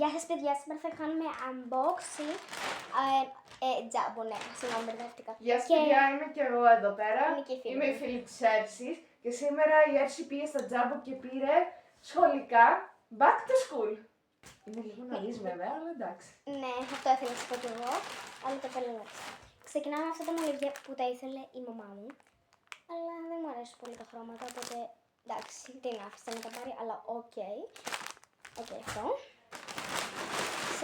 Γεια σας παιδιά, σήμερα θα κάνουμε unboxing τζάμπο, ναι, συγγνώμη μπερδεύτηκα. Γεια σας παιδιά, είμαι και εγώ εδώ πέρα. Είμαι η φίλη της Έρσης και σήμερα η Έρση πήγε στο τζάμπο και πήρε σχολικά back to school. Είναι λίγο νωρίς βέβαια, αλλά εντάξει. Ναι, αυτό ήθελα να σας πω κι εγώ, αλλά το θέλω να ξεκινάμε αυτά τα μολύβια που τα ήθελε η μαμά μου, αλλά δεν μου αρέσουν πολύ τα χρώματα, οπότε εντάξει, την άφησα να τα πάρει, αλλά οκ. Οκ, αυτό.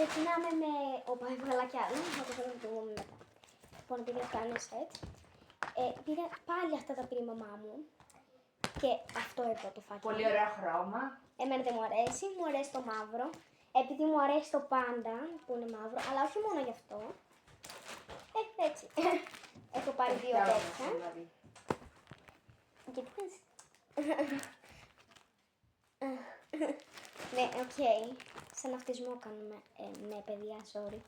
Ξεκινάμε με. Όπα, έβγαλα κι άλλο. Θα το θέλω να το δούμε μετά. Λοιπόν, επειδή αυτά είναι σετ. Πήρα πάλι αυτά τα πήρε η μαμά μου. Και αυτό εδώ το φάκι. Πολύ ωραίο χρώμα. Εμένα δεν μου αρέσει. Μου αρέσει το μαύρο. Επειδή μου αρέσει το πάντα που είναι μαύρο. Αλλά όχι μόνο γι' αυτό. Έτσι. Έχω πάρει δύο τέτοια. Δηλαδή. Γιατί πες. Ναι, οκ. Σαν αυτισμό κάνουμε. Ναι, παιδιά, sorry.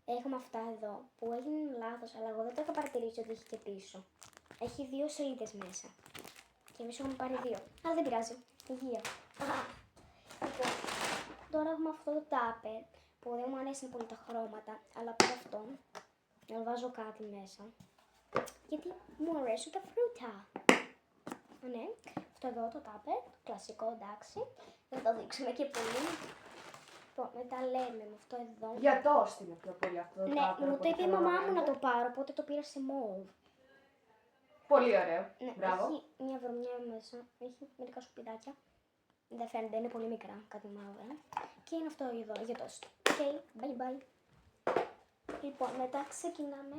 Έχουμε αυτά εδώ που έγινε λάθος, αλλά εγώ δεν το είχα παρατηρήσει ότι έχει και πίσω. Έχει 2 σελίδες μέσα. Και εμείς έχουμε πάρει 2. Αλλά δεν πειράζει. Υγεία. Λοιπόν, τώρα έχουμε αυτό το τάπερ που δεν μου αρέσουν πολύ τα χρώματα, αλλά από αυτό να βάζω κάτι μέσα. Γιατί μου αρέσουν τα φρούτα. Ναι, αυτό εδώ το τάπερ, κλασικό εντάξει. Δεν το δείξουμε και πολύ. Λοιπόν, μετά λέμε με αυτό εδώ. Για το είναι πιο πολύ αυτό το Ναι, μου το είπε η μαμά μου να το πάρω, οπότε το πήρα σε μόβ. Πολύ ωραίο. Ναι, Μπράβο. έχει μια βρωμιά μέσα, έχει μερικά σκουπιδάκια. Δεν φαίνεται, είναι πολύ μικρά, κάτι μαύρα. Και είναι αυτό εδώ, για το ok, bye bye. Λοιπόν, μετά ξεκινάμε.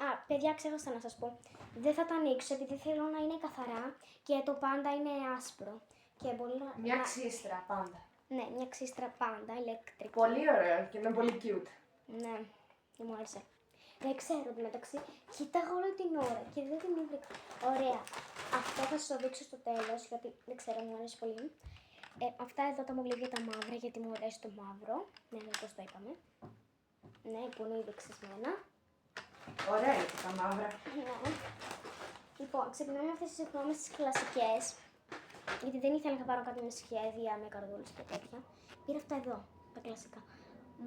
Α, παιδιά, ξέχασα να σας πω. Δεν θα τα ανοίξω επειδή θέλω να είναι καθαρά και το πάντα είναι άσπρο. Και μπορεί να. Μια ξύστρα πάντα. Ναι, μια ξύστρα πάντα, ηλεκτρική. Πολύ ωραίο και είναι πολύ cute. Ναι, δεν μου άρεσε. Δεν ξέρω μεταξύ. Κοίταγα όλη την ώρα και δεν την ήβρικα. Ωραία. Αυτό θα σας το δείξω στο τέλος γιατί δεν ξέρω, μου αρέσει πολύ. Αυτά εδώ τα μολύβια τα μαύρα γιατί μου αρέσει το μαύρο. Ναι, όπως το είπαμε. Ναι, που είναι ήδη ξεσμένα. Ωραία είναι τα μαύρα. Ναι. Λοιπόν, ξεκινάμε με αυτές τις εκδρόμες τις κλασικές. Γιατί δεν ήθελα να πάρω κάτι με σχέδια, με καρδούλες και τέτοια. Πήρα αυτά εδώ, τα κλασικά.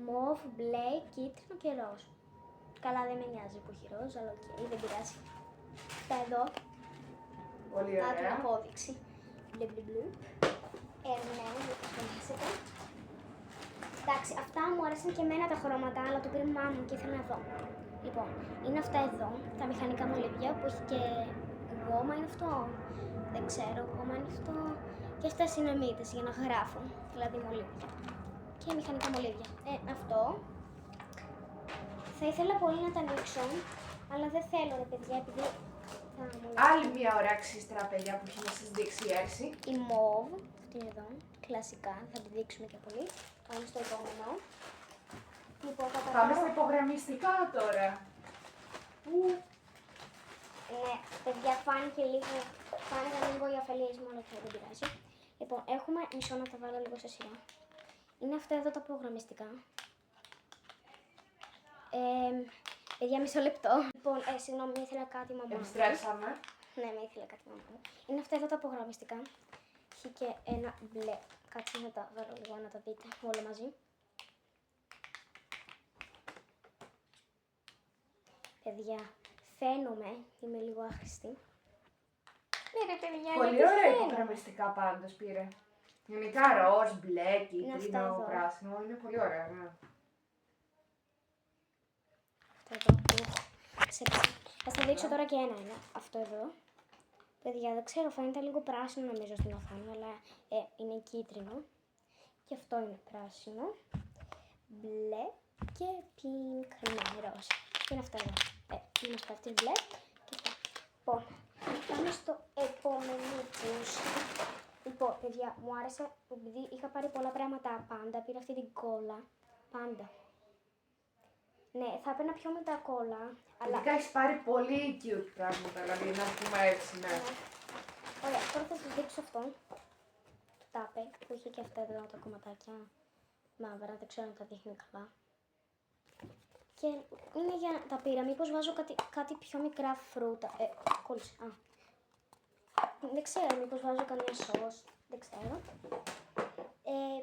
Μοβ, μπλε, κίτρινο και ροζ. Καλά, δεν με νοιάζει που έχει ροζ, αλλά οκ, δεν πειράζει. Αυτά εδώ. Πολύ Να την ωραία. απόδειξη. Μπλε, μπλε, μπλε. Ναι, δεν το σχολιάσετε. Εντάξει, αυτά μου αρέσουν και εμένα τα χρώματα, αλλά το πήρε η μάμα μου και ήθελα να δω. Λοιπόν, είναι αυτά εδώ, τα μηχανικά μολύβια που έχει και γόμα, είναι αυτό. Δεν ξέρω, γόμα είναι αυτό. Και αυτές είναι μύτες για να γράφω, δηλαδή μολύβια. Και μηχανικά μολύβια. Αυτό. Θα ήθελα πολύ να τα ανοίξω, αλλά δεν θέλω ρε παιδιά, επειδή θα μου. Άλλη μια ωραία ξύστρα παιδιά που έχει να σας δείξει η Έρση. Η μοβ, αυτή εδώ, κλασικά, θα τη δείξουμε και πολύ. Πάμε στο επόμενο. Λοιπόν, θα τα Πάμε πάρω. στα υπογραμμιστικά τώρα. Ναι, παιδιά, φάνηκαν λίγο οι αφελίες μου, αλλά δεν πειράζει. Λοιπόν, έχουμε, μισό να τα βάλω λίγο σε σειρά. Είναι αυτά εδώ τα προγραμμιστικά. Παιδιά, μισό λεπτό. Λοιπόν, συγγνώμη, ήθελα κάτι μαμά μου. Επιστρέψαμε. Ναι, με ήθελε κάτι μαμά μου. Είναι αυτά εδώ τα προγραμμιστικά. Έχει και ένα μπλε. Κάτσε να τα βάλω λίγο να τα δείτε όλα μαζί. Παιδιά, φαίνομαι, είμαι λίγο άχρηστη. Ναι, ρε παιδιά, Πολύ γιατί ωραία φαίνομαι. υπογραμμιστικά πάντως πήρε. Γενικά ροζ, μπλε, αυτά κίτρινο, εδώ. πράσινο. Είναι πολύ ωραία. Ναι. Αυτό εδώ. Ξέχασα. Θα σας δείξω τώρα και ένα. Αυτό εδώ. Παιδιά, δεν ξέρω, φαίνεται λίγο πράσινο νομίζω στην οθόνη, αλλά είναι κίτρινο. Και αυτό είναι πράσινο. Μπλε και pink, ναι, ροζ. Και είναι αυτό εδώ. Είναι αυτό, αυτή μπλε και αυτά. Λοιπόν, πάμε στο επόμενο πούς. Λοιπόν, παιδιά, μου άρεσε, επειδή είχα πάρει πολλά πράγματα πάντα, πήρα αυτή την κόλλα. Πάντα. Ναι, θα έπαιρνα πιο μετά κόλλα, αλλά. Ειδικά έχεις πάρει πολύ cute πράγματα, δηλαδή να πούμε έτσι, ναι. Ωραία, τώρα θα σας δείξω αυτό. Το τάπε που είχε και αυτά εδώ τα κομματάκια μαύρα, δεν ξέρω αν τα δείχνει καλά. Και είναι για τα πήρα, μήπως βάζω κάτι πιο μικρά φρούτα. Κόλλησε, δεν ξέρω, μήπως βάζω καμία σως, δεν ξέρω.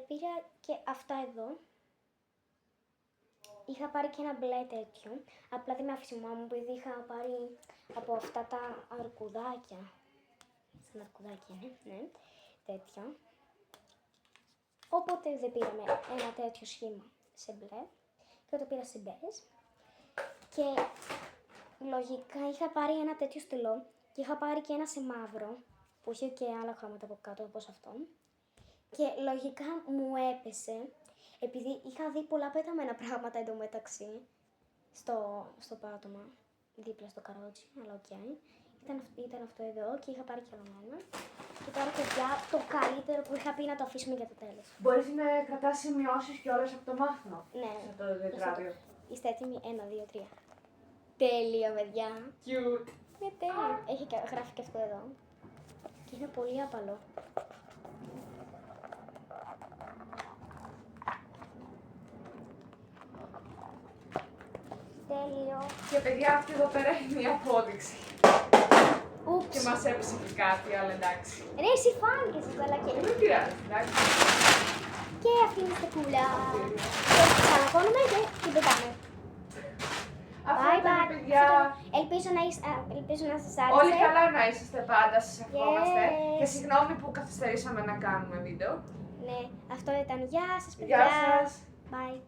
Πήρα και αυτά εδώ, είχα πάρει και ένα μπλε τέτοιο. Απλά δεν με άφησε η μαμά μου, επειδή είχα πάρει από αυτά τα αρκουδάκια. Σαν αρκουδάκια, ναι, τέτοιο. Οπότε δεν πήραμε ένα τέτοιο σχήμα σε μπλε και το πήρα σε μπέζ. Και λογικά είχα πάρει ένα τέτοιο στυλό και είχα πάρει και ένα σε μαύρο που είχε και άλλα χρώματα από κάτω όπως αυτό. Και λογικά μου έπεσε, επειδή είχα δει πολλά πεταμένα πράγματα εντωμεταξύ στο πάτωμα, δίπλα στο καρότσι, αλλά οκ. Ήταν αυτό εδώ και είχα πάρει και άλλο ένα. Και τώρα, παιδιά, το καλύτερο που είχα πει να το αφήσουμε για το τέλος. Μπορείς να κρατάς σημειώσεις κιόλας από το μάθημα. Ναι. Σε αυτό το τετράδιο. Είστε έτοιμοι? 1, 2, 3. Τέλειο, παιδιά. Cute. Ναι, τέλειο. Γράφει και αυτό εδώ. Και είναι πολύ απαλό. Τέλειο. Και παιδιά, αυτή εδώ πέρα είναι μια απόδειξη. Ούψ. Και μας έπεσε και κάτι, αλλά εντάξει. Ρε, εσύ φάνηκες εδώ, αλλά και... Δεν πειράζει, εντάξει. Και αυτή είναι η στεκούλα. Και ξανακώνουμε και την πετάμε. Αυτό Bye ήταν, bye. παιδιά. Ελπίζω να σας άρεσε. Όλοι καλά να είσαστε πάντα, σας ευχόμαστε. Yes. Και συγγνώμη που καθυστερήσαμε να κάνουμε βίντεο. Ναι, αυτό ήταν. Γεια σας, παιδιά. Γεια σας. Bye.